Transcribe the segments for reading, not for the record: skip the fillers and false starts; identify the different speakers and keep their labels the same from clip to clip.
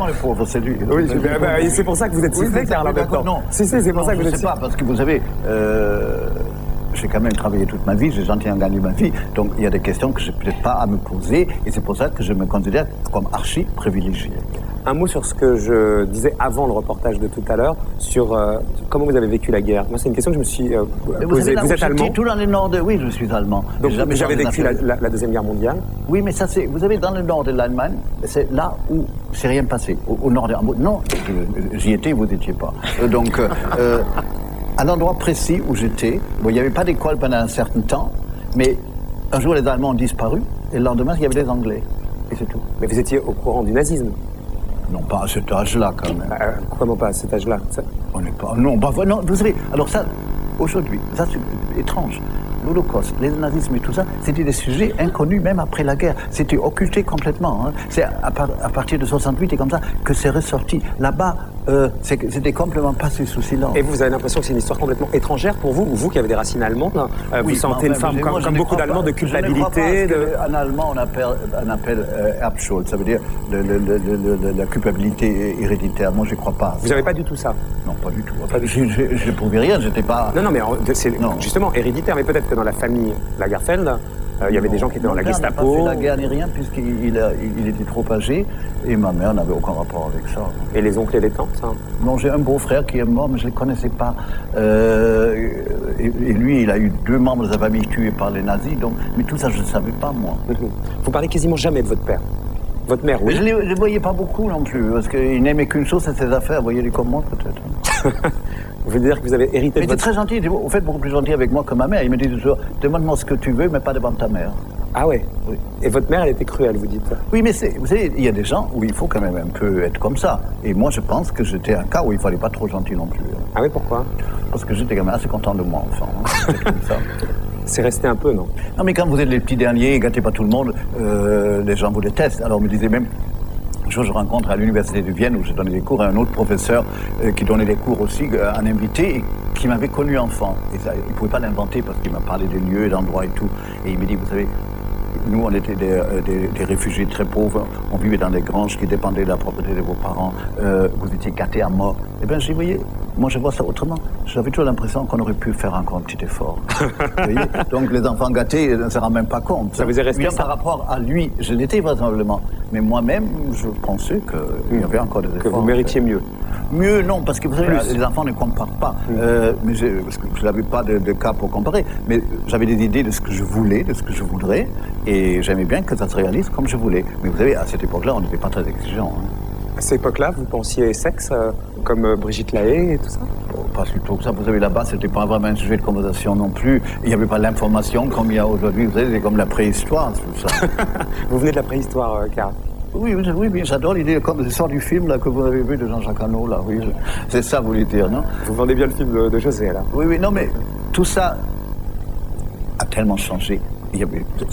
Speaker 1: le pauvre, c'est lui.
Speaker 2: Oui, c'est pour ça que vous êtes sifflé, Karl, en même temps.
Speaker 1: Non,
Speaker 2: c'est pour ça que vous êtes
Speaker 1: je sais pas, parce que vous savez, j'ai quand même travaillé toute ma vie, j'ai gentiment gagné ma vie, donc il y a des questions que je n'ai peut-être pas à me poser, et c'est pour ça que je me considère comme archi privilégié.
Speaker 2: Un mot sur ce que je disais avant le reportage de tout à l'heure, sur comment vous avez vécu la guerre. Moi, c'est une question que je me suis posée. Vous êtes allemand?
Speaker 1: Tout dans le nord de... Oui, je suis allemand.
Speaker 2: Donc, j'avais vécu la Deuxième Guerre mondiale.
Speaker 1: Oui, mais ça, c'est... Vous savez, dans le nord de l'Allemagne, c'est là où c'est rien passé. Au nord de Hambourg. Non, j'y étais, vous n'étiez pas. Donc, à l'endroit précis où j'étais, bon, il n'y avait pas d'école pendant un certain temps, mais un jour, les Allemands ont disparu, et le lendemain, il y avait des Anglais. Et c'est tout.
Speaker 2: Mais vous étiez au courant du nazisme?
Speaker 1: Non, pas à cet âge-là, quand même.
Speaker 2: Comment pas à cet âge-là?
Speaker 1: On n'est pas... Non, bah, non, vous savez, alors ça, aujourd'hui, ça c'est étrange. L'Holocauste, le nazisme et tout ça, c'était des sujets inconnus même après la guerre. C'était occulté complètement. Hein. C'est à partir de 68 et comme ça que c'est ressorti. Là-bas, c'était complètement passé sous silence.
Speaker 2: Et vous avez l'impression que c'est une histoire complètement étrangère pour vous? Vous qui avez des racines allemandes, vous sentez une forme, comme beaucoup d'Allemands, de culpabilité?
Speaker 1: En allemand, on appelle Erbschuld, ça veut dire la culpabilité héréditaire. Moi, je ne crois pas.
Speaker 2: Vous n'avez pas du tout ça?
Speaker 1: Non, pas du tout. Je ne prouvais rien, j'étais pas...
Speaker 2: Non, mais c'est justement héréditaire, mais peut-être que dans la famille Lagerfeld, il y avait des gens qui étaient dans la Gestapo.
Speaker 1: Il n'a pas fait la guerre ni rien, puisqu'il était trop âgé, et ma mère n'avait aucun rapport avec ça.
Speaker 2: Et les oncles et les tantes, hein?
Speaker 1: Non, j'ai un beau-frère qui est mort, mais je ne le connaissais pas. Et lui, il a eu 2 membres de sa famille tués par les nazis, donc, mais tout ça, je ne savais pas, moi.
Speaker 2: Vous parlez quasiment jamais de votre père? Votre mère, oui.
Speaker 1: Je ne les voyais pas beaucoup non plus, parce qu'il n'aimait qu'une chose, c'est ses affaires. Voyez-les comme moi, peut-être.
Speaker 2: Vous voulez dire que vous avez hérité de votre...
Speaker 1: Il était très gentil, il était au fait beaucoup plus gentil avec moi que ma mère. Il me dit toujours, demande-moi ce que tu veux, mais pas devant ta mère.
Speaker 2: Ah ouais? Oui. Et votre mère, elle était cruelle, vous dites?
Speaker 1: Oui, mais vous savez, il y a des gens où il faut quand même un peu être comme ça. Et moi, je pense que j'étais un cas où il ne fallait pas trop gentil non plus.
Speaker 2: Ah oui, pourquoi?
Speaker 1: Parce que j'étais quand même assez content de moi, enfin. Comme ça.
Speaker 2: C'est resté un peu, non?
Speaker 1: Non, mais quand vous êtes les petits derniers, gâtez pas tout le monde, les gens vous détestent. Alors, on me disait même... Un jour, je rencontre à l'université de Vienne, où j'ai donné des cours, un autre professeur qui donnait des cours aussi, un invité, et qui m'avait connu enfant. Et ça, il ne pouvait pas l'inventer parce qu'il m'a parlé des lieux, d'endroits et tout. Et il me dit, vous savez, nous, on était des réfugiés très pauvres, on vivait dans des granges qui dépendaient de la propriété de vos parents, vous étiez gâtés à mort. Eh bien, j'ai dit, voyez, moi, je vois ça autrement. J'avais toujours l'impression qu'on aurait pu faire encore un petit effort. Vous voyez. Donc, les enfants gâtés ne se rendent même pas compte.
Speaker 2: Ça vous est resté
Speaker 1: bien,
Speaker 2: ça?
Speaker 1: Par rapport à lui, je l'étais vraisemblablement. Mais moi-même, je pensais qu'il y avait encore des efforts.
Speaker 2: Que vous méritiez mieux?
Speaker 1: Mieux, non, parce que vous savez, les enfants ne comparent pas. Mais parce que je n'avais pas de cas pour comparer. Mais j'avais des idées de ce que je voulais, de ce que je voudrais. Et j'aimais bien que ça se réalise comme je voulais. Mais vous savez, à cette époque-là, on n'était pas très exigeants. Hein.
Speaker 2: À cette époque-là, vous pensiez sexe comme Brigitte Lahaie et tout ça?
Speaker 1: Pas du tout. Ça, vous savez, là-bas, c'était pas vraiment un sujet de conversation non plus. Il n'y avait pas l'information comme il y a aujourd'hui. Vous savez, c'est comme la préhistoire, tout ça.
Speaker 2: Vous venez de la préhistoire, Karl?
Speaker 1: Oui, j'adore l'idée, comme l'histoire du film là, que vous avez vu de Jean-Jacques Hano, là, oui. C'est ça, vous voulez dire, non?
Speaker 2: Vous vendez bien le film de José, là.
Speaker 1: Oui, non, mais tout ça a tellement changé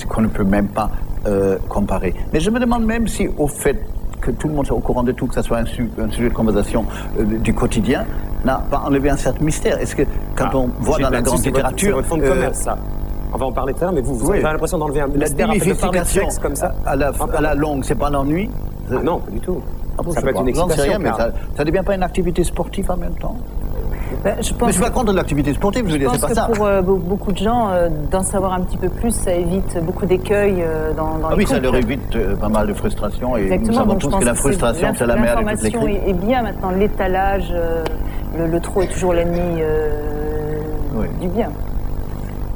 Speaker 1: qu'on ne peut même pas comparer. Mais je me demande même si, au fait, que tout le monde soit au courant de tout, que ce soit un sujet de conversation du quotidien, n'a pas enlevé un certain mystère. Est-ce que, quand on voit dans la grande littérature...
Speaker 2: C'est votre fond de commerce, ça. On va en parler tout à l'heure, mais vous avez l'impression d'enlever un mystère, de parler de sexe comme ça.
Speaker 1: À la longue, c'est pas l'ennui?
Speaker 2: Ah non, pas du tout. Ça peut être une
Speaker 1: excitation.
Speaker 2: excitation,
Speaker 1: mais ça ne devient pas une activité sportive en même temps?
Speaker 3: Je
Speaker 1: mais je suis pas contre l'activité sportive, je veux dire, c'est pas ça.
Speaker 3: Je pense que pour beaucoup de gens, d'en savoir un petit peu plus, ça évite beaucoup d'écueils dans les couples.
Speaker 1: Ça leur évite pas mal de frustration. Et
Speaker 3: exactement,
Speaker 1: nous savons tous que la frustration, c'est la mère de toutes les crises.
Speaker 3: L'information est bien maintenant, l'étalage, le trop est toujours l'ennemi du bien.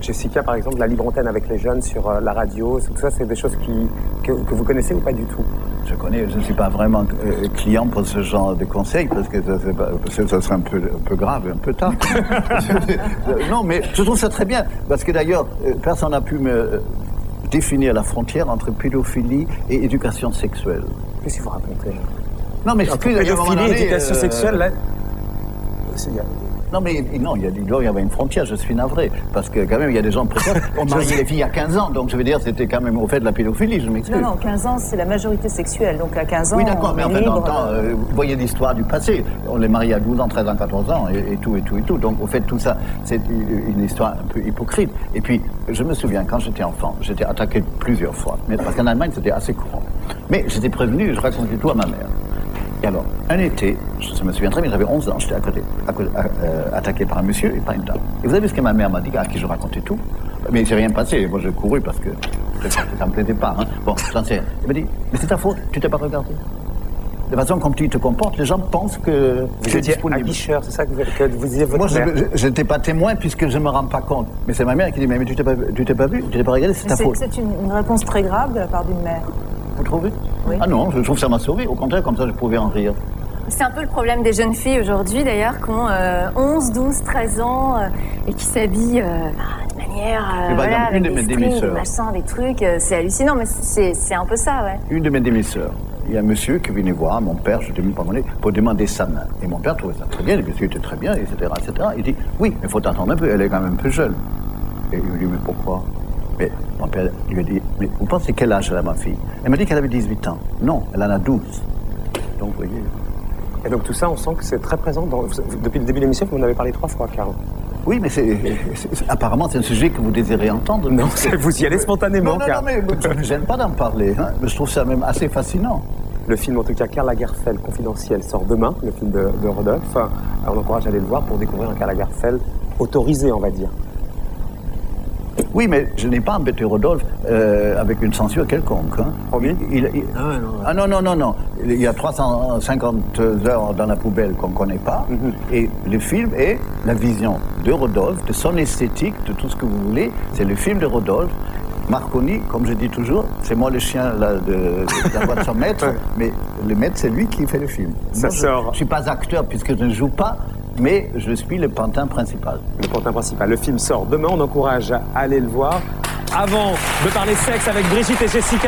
Speaker 2: Jessica, par exemple, la libre antenne avec les jeunes sur la radio, tout ça, c'est des choses que vous connaissez ou pas du tout?
Speaker 1: Je connais, je ne suis pas vraiment client pour ce genre de conseils, parce que ça serait un peu grave, un peu tard. Non, mais je trouve ça très bien, parce que d'ailleurs, personne n'a pu me définir la frontière entre pédophilie et éducation sexuelle.
Speaker 2: Qu'est-ce que vous racontez?
Speaker 1: Non, mais
Speaker 2: pédophilie et éducation sexuelle, là...
Speaker 1: Non, mais non, il y avait une frontière, je suis navré. Parce que quand même, il y a des gens précoces. On mariait les filles à 15 ans, donc je veux dire, c'était quand même au fait de la pédophilie, je m'excuse.
Speaker 3: Non, 15 ans, c'est la majorité sexuelle. Donc à 15 ans,
Speaker 1: oui, d'accord, mais en fait, dans le
Speaker 3: libre,
Speaker 1: temps, vous voyez l'histoire du passé. On les mariait à 12 ans, 13 ans, 14 ans, et tout. Donc, au fait, tout ça, c'est une histoire un peu hypocrite. Et puis, je me souviens, quand j'étais enfant, j'étais attaqué plusieurs fois. Mais parce qu'en Allemagne, c'était assez courant. Mais j'étais prévenu, je racontais tout à ma mère. Et alors, un été, je me souviens très bien, j'avais 11 ans, j'étais attaqué par un monsieur et par une dame. Et vous avez vu ce que ma mère m'a dit, à qui je racontais tout? Mais il s'est rien passé, moi j'ai couru parce que ça me plaisait pas. Hein. Bon, j'en sais rien. Il m'a dit, mais c'est ta faute, tu t'es pas regardé. De façon comme tu te comportes, les gens pensent que
Speaker 2: Vous étiez aguicheur, c'est ça que vous disiez votre
Speaker 1: Moi,
Speaker 2: mère?
Speaker 1: je n'étais pas témoin puisque je ne me rends pas compte. Mais c'est ma mère qui dit, mais tu t'es pas vu, tu t'es pas regardé, c'est ta faute.
Speaker 3: C'est une réponse très grave de la part d'une mère.
Speaker 1: Vous trouvez?
Speaker 3: Oui.
Speaker 1: Ah non, je trouve que ça m'a sauvé. Au contraire, comme ça, je pouvais en rire.
Speaker 4: C'est un peu le problème des jeunes filles aujourd'hui, d'ailleurs, qui ont 11, 12, 13 ans et qui s'habillent de manière, voilà, avec des strings, des machins, des trucs. C'est hallucinant, mais c'est un peu ça, ouais.
Speaker 1: Une de mes demi-sœurs, il y a un monsieur qui venait voir mon père, je ne même pas mon nez, pour demander sa main. Et mon père trouvait ça très bien, le monsieur était très bien, etc., etc. Il dit, oui, mais il faut attendre un peu, elle est quand même un peu jeune. Et il me dit, mais pourquoi? Mais mon père lui a dit, mais vous pensez quel âge elle a, ma fille? Elle m'a dit qu'elle avait 18 ans. Non, elle en a 12. Donc, vous voyez...
Speaker 2: Et donc tout ça, on sent que c'est très présent. Depuis le début de l'émission, vous en avez parlé 3 fois, Carl.
Speaker 1: Oui, mais apparemment, c'est un sujet que vous désirez entendre.
Speaker 2: Non, vous y allez spontanément,
Speaker 1: Carl. Non, mais je ne me gêne pas d'en parler. Hein. Je trouve ça même assez fascinant.
Speaker 2: Le film, en tout cas, Karl Lagerfeld confidentiel, sort demain, le film de Rodolphe. On encourage à aller le voir pour découvrir un Karl Lagerfeld autorisé, on va dire.
Speaker 1: Oui, mais je n'ai pas embêté Rodolphe avec une censure quelconque. Hein.
Speaker 2: Promis?
Speaker 1: Ah non. Il y a 350 heures dans la poubelle qu'on ne connaît pas. Et le film est la vision de Rodolphe, de son esthétique, de tout ce que vous voulez. C'est le film de Rodolphe. Marconi, comme je dis toujours, c'est moi le chien là, de la voix de son maître, mais le maître, c'est lui qui fait le film.
Speaker 2: Ça
Speaker 1: moi,
Speaker 2: sort.
Speaker 1: Je ne suis pas acteur puisque je ne joue pas, mais je suis le pantin principal.
Speaker 2: Le pantin principal. Le film sort demain, on encourage à aller le voir. Avant de parler sexe avec Brigitte et Jessica,